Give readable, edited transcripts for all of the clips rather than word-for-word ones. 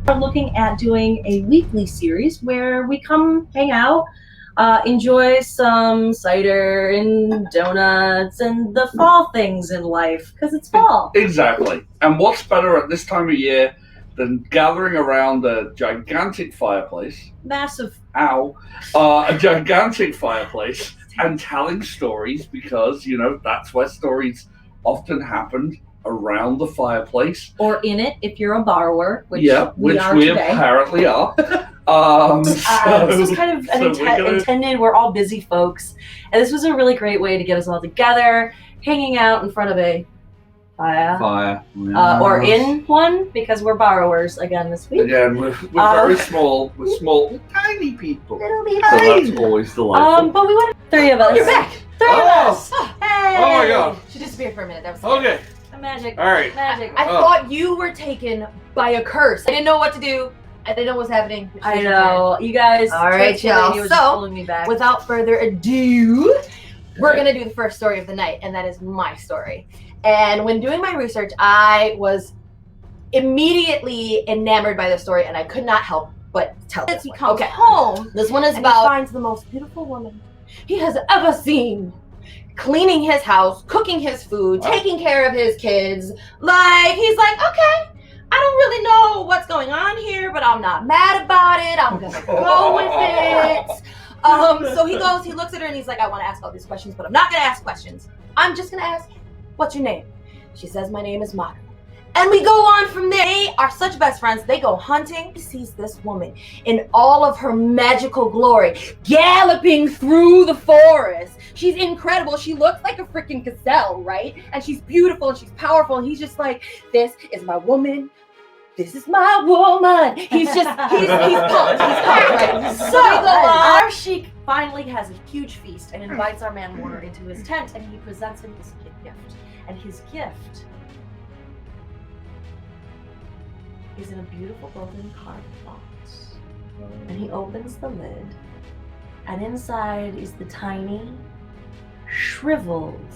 We're looking at doing a weekly series where we come hang out, enjoy some cider and donuts and the fall things in life, because it's fall. Exactly. And what's better at this time of year than gathering around a gigantic fireplace? Massive. Ow. A gigantic fireplace and telling stories, because, that's where stories often happen, around the fireplace. Or in it, if you're a borrower, which we apparently are. This was kind of intended. We're all busy folks, and this was a really great way to get us all together, hanging out in front of a fire. Or in one, because we're borrowers again this week. Again, we're very small. We're small, tiny people. It'll be so that's always delightful. But we wanted three of us. You're back. Three of us. Hey. Oh my god. She disappeared for a minute. That was okay. Magic. All right. Magic. I thought you were taken by a curse. I didn't know what to do. I didn't know what was happening. I know. You guys. All right, y'all. So, pulling me back. Without further ado, we're going to do the first story of the night, and that is my story. And when doing my research, I was immediately enamored by the story, and I could not help but tell it. He comes home. This one is about he finds the most beautiful woman he has ever seen, cleaning his house, cooking his food, taking care of his kids. Like, he's like, okay, I don't really know what's going on here, but I'm not mad about it. I'm gonna go with it. So he goes, he looks at her, and he's like, I want to ask all these questions, but I'm not gonna ask questions. I'm just gonna ask, what's your name? She says, my name is Mata. And we go on from there. They are such best friends. They go hunting. He sees this woman in all of her magical glory, galloping through the forest. She's incredible. She looks like a freaking gazelle, right? And she's beautiful and she's powerful. And he's just like, this is my woman. This is my woman. He's pumped. He's pumped, right? So our sheik finally has a huge feast and invites our man Warner into his tent, and he presents him his gift. And his gift is in a beautiful golden carved box. And he opens the lid, and inside is the tiny, shriveled,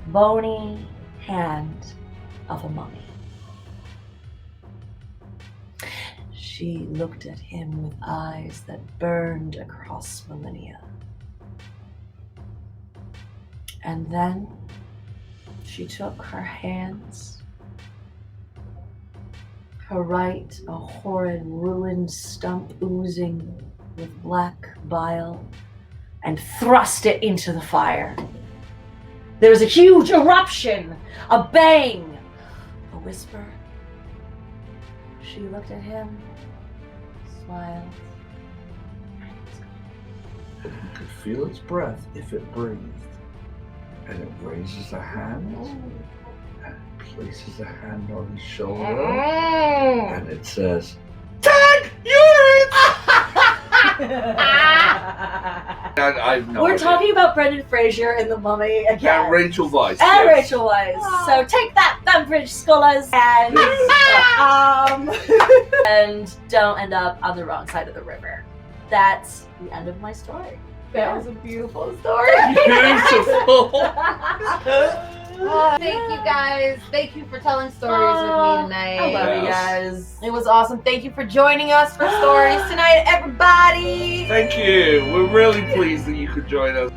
bony hand of a mummy. She looked at him with eyes that burned across millennia. And then she took her hands, her right a horrid ruined stump oozing with black bile, and thrust it into the fire. There was a huge eruption, a bang, a whisper. She looked at him, smiled, and was gone. You could feel its breath if it breathed. And it raises a hand and places a hand on his shoulder and it says, "Tag, you're it!" We're talking about Brendan Fraser in The Mummy again. And Rachel Weisz. And Rachel Weisz. So take that, Thumbridge Scholars, and and don't end up on the wrong side of the river. That's the end of my story. That was a beautiful story. Beautiful. Thank you guys. Thank you for telling stories with me tonight. I love you guys. It was awesome. Thank you for joining us for stories tonight, everybody. Thank you. We're really pleased that you could join us.